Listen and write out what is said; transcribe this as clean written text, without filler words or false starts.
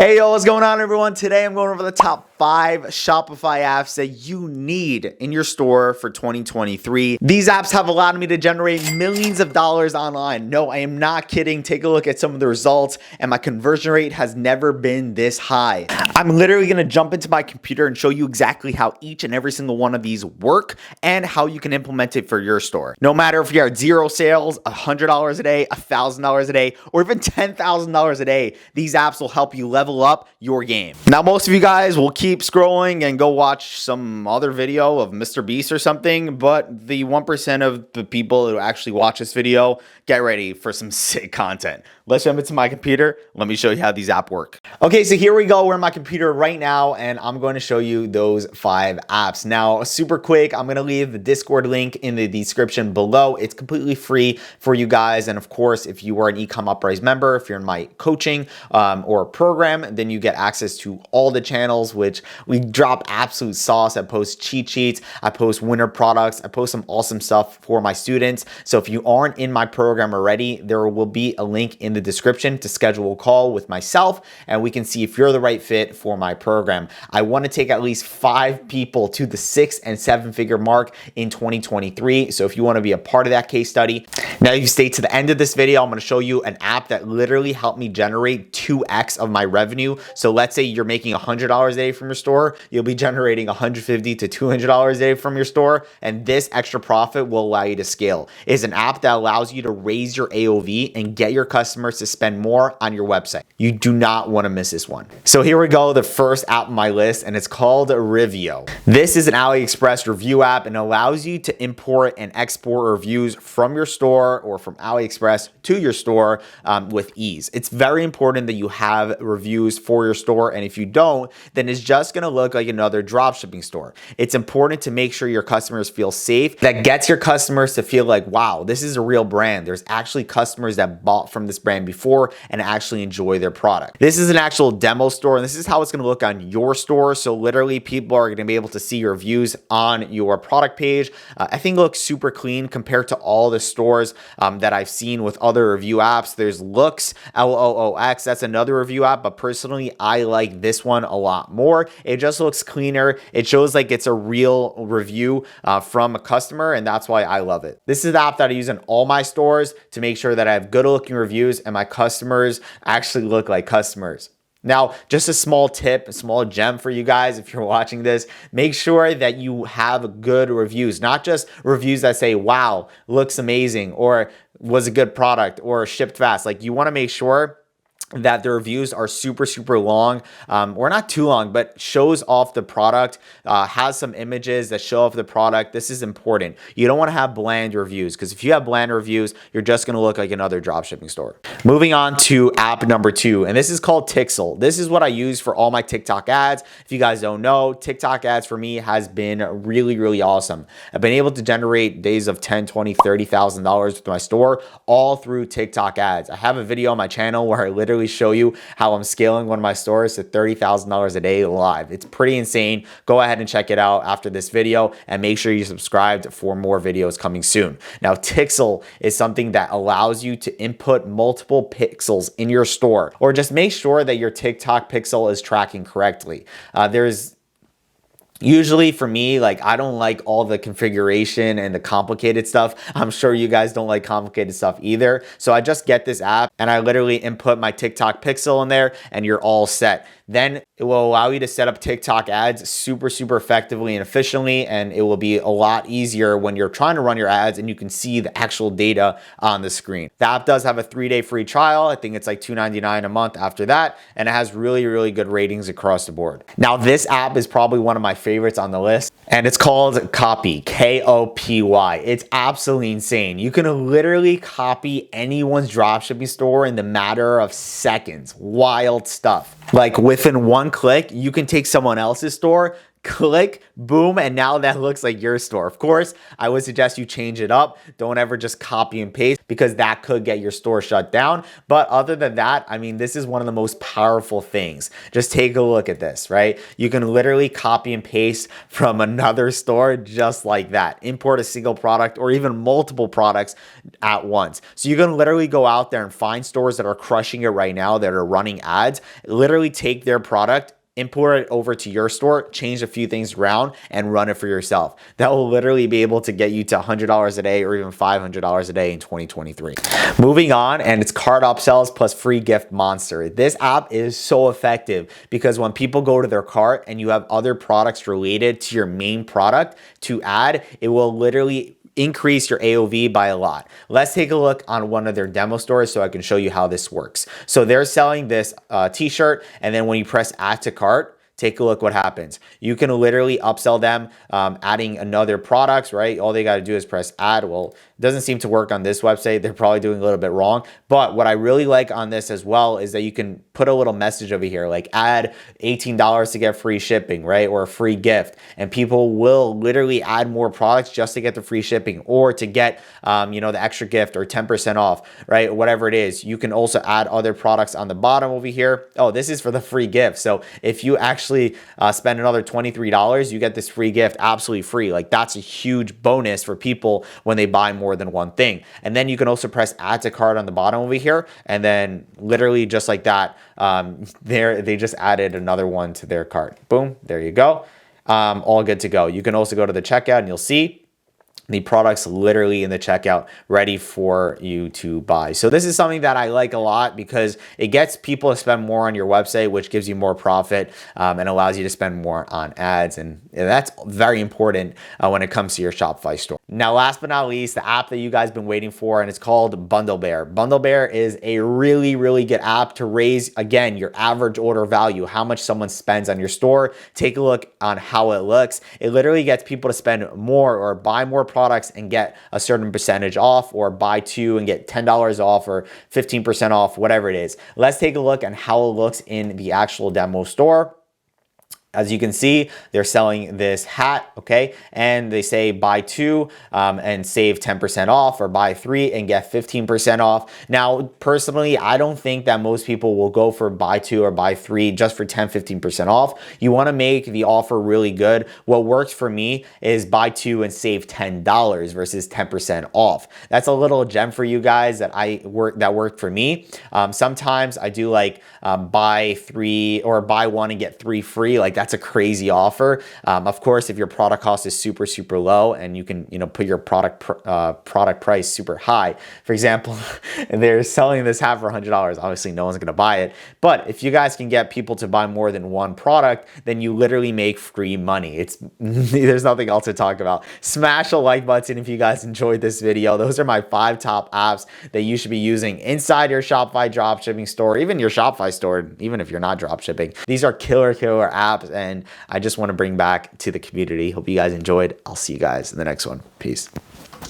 Hey yo, what's going on everyone? Today I'm going over the top 5 Shopify apps that you need in your store for 2023. These apps have allowed me to generate millions of dollars online. No, I am not kidding. Take a look at some of the results and my conversion rate has never been this high. I'm literally going to jump into my computer and show you exactly how each and every single one of these work and how you can implement it for your store. No matter if you're at 0 sales, $100 a day, $1,000 a day, or even $10,000 a day, these apps will help you level up your game. Now, most of you guys will keep scrolling and go watch some other video of Mr. Beast or something, but the 1% of the people who actually watch this video, get ready for some sick content. Let's jump into my computer. Let me show you how these apps work. Okay, so here we go. We're in my computer right now, and I'm going to show you those 5 apps. Now, super quick, I'm going to leave the Discord link in the description below. It's completely free for you guys. And of course, if you are an Ecom Uprise member, if you're in my coaching or program, then you get access to all the channels, which we drop absolute sauce. I post cheat sheets, I post winter products, I post some awesome stuff for my students. So if you aren't in my program already, there will be a link in the description to schedule a call with myself, and we can see if you're the right fit for my program. I want to take at least 5 people to the 6 and 7 figure mark in 2023. So if you want to be a part of that case study, now you stay to the end of this video, I'm going to show you an app that literally helped me generate 2x of my revenue. So let's say you're making $100 a day from your store, you'll be generating $150 to $200 a day from your store, and this extra profit will allow you to scale. It's an app that allows you to raise your AOV and get your customers to spend more on your website. You do not want to miss this one. So here we go, the first app on my list, and it's called Revio. This is an AliExpress review app and allows you to import and export reviews from your store or from AliExpress to your store with ease. It's very important that you have reviews for your store, and if you don't, then it's just going to look like another dropshipping store. It's important to make sure your customers feel safe. That gets your customers to feel like, wow, this is a real brand. There's actually customers that bought from this brand before and actually enjoy their product. This is an actual demo store, and this is how it's going to look on your store. So literally people are going to be able to see your reviews on your product page. I think it looks super clean compared to all the stores that I've seen with other review apps. There's Loox, Loox, that's another review app, but personally I like this one a lot more. It just looks cleaner. It shows like it's a real review from a customer, and that's why I love it. This is the app that I use in all my stores to make sure that I have good looking reviews and my customers actually look like customers. Now, just a small tip, a small gem for you guys if you're watching this, make sure that you have good reviews, not just reviews that say, wow, looks amazing, or was a good product, or shipped fast. Like, you want to make sure that the reviews are super long, or not too long, but shows off the product, has some images that show off the product. This is important. You don't want to have bland reviews, because if you have bland reviews, you're just going to look like another dropshipping store. Moving on to app number 2, and this is called Tixel. This is what I use for all my TikTok ads. If you guys don't know, TikTok ads for me has been really awesome. I've been able to generate days of $10, $20, $30,000 with my store all through TikTok ads. I have a video on my channel where I literally show you how I'm scaling one of my stores to $30,000 a day live. It's pretty insane. Go ahead and check it out after this video, and make sure you subscribed for more videos coming soon. Now, Tixel is something that allows you to input multiple pixels in your store, or just make sure that your TikTok pixel is tracking correctly. Usually for me, like, I don't like all the configuration and the complicated stuff. I'm sure you guys don't like complicated stuff either. So I just get this app and I literally input my TikTok pixel in there and you're all set. Then it will allow you to set up TikTok ads super effectively and efficiently, and it will be a lot easier when you're trying to run your ads and you can see the actual data on the screen. The app does have a 3-day free trial. I think it's like $2.99 a month after that, and it has really good ratings across the board. Now, this app is probably one of my favorites on the list, and it's called Copy, K-O-P-Y. It's absolutely insane. You can literally copy anyone's dropshipping store in the matter of seconds. Wild stuff. Like, within one click, you can take someone else's store, click, boom, and now that looks like your store. Of course, I would suggest you change it up. Don't ever just copy and paste because that could get your store shut down. But other than that, I mean, this is one of the most powerful things. Just take a look at this, right? You can literally copy and paste from another store just like that. Import a single product or even multiple products at once. So you can literally go out there and find stores that are crushing it right now, that are running ads, literally take their product, import it over to your store, change a few things around, and run it for yourself. That will literally be able to get you to $100 a day or even $500 a day in 2023. Moving on, and it's CardUpsells plus free gift monster. This app is so effective because when people go to their cart and you have other products related to your main product to add, it will literally increase your AOV by a lot. Let's take a look on one of their demo stores so I can show you how this works. So they're selling this t-shirt, and then when you press add to cart, take a look what happens. You can literally upsell them, adding another products, right? All they got to do is press add. Well, it doesn't seem to work on this website. They're probably doing a little bit wrong. But what I really like on this as well is that you can put a little message over here, like add $18 to get free shipping, right? Or a free gift. And people will literally add more products just to get the free shipping or to get, the extra gift or 10% off, right? Whatever it is. You can also add other products on the bottom over here. Oh, this is for the free gift. So if you actually spend another $23, you get this free gift absolutely free. Like that's a huge bonus for people when they buy more than one thing. And then you can also press add to cart on the bottom over here. And then literally just like that, they just added another one to their cart. Boom, there you go. All good to go. You can also go to the checkout and you'll see the products literally in the checkout ready for you to buy. So this is something that I like a lot because it gets people to spend more on your website, which gives you more profit and allows you to spend more on ads. And that's very important when it comes to your Shopify store. Now, last but not least, the app that you guys have been waiting for, and it's called BundleBear. BundleBear is a really, really good app to raise, again, your average order value, how much someone spends on your store. Take a look on how it looks. It literally gets people to spend more or buy more products and get a certain percentage off, or buy two and get $10 off or 15% off, whatever it is. Let's take a look at how it looks in the actual demo store. As you can see, they're selling this hat, okay? And they say buy two and save 10% off, or buy three and get 15% off. Now, personally, I don't think that most people will go for buy two or buy three just for 10, 15% off. You wanna make the offer really good. What works for me is buy two and save $10 versus 10% off. That's a little gem for you guys that worked for me. Sometimes I do like buy three or buy one and get three free. Like that's a crazy offer. Of course, if your product cost is super, super low and you can, put your product price super high. For example, they're selling this hat for $100. Obviously, no one's going to buy it. But if you guys can get people to buy more than one product, then you literally make free money. There's nothing else to talk about. Smash a like button if you guys enjoyed this video. Those are my 5 top apps that you should be using inside your Shopify dropshipping store, even your Shopify store, even if you're not dropshipping. These are killer apps, and I just want to bring back to the community. Hope you guys enjoyed. I'll see you guys in the next one. Peace.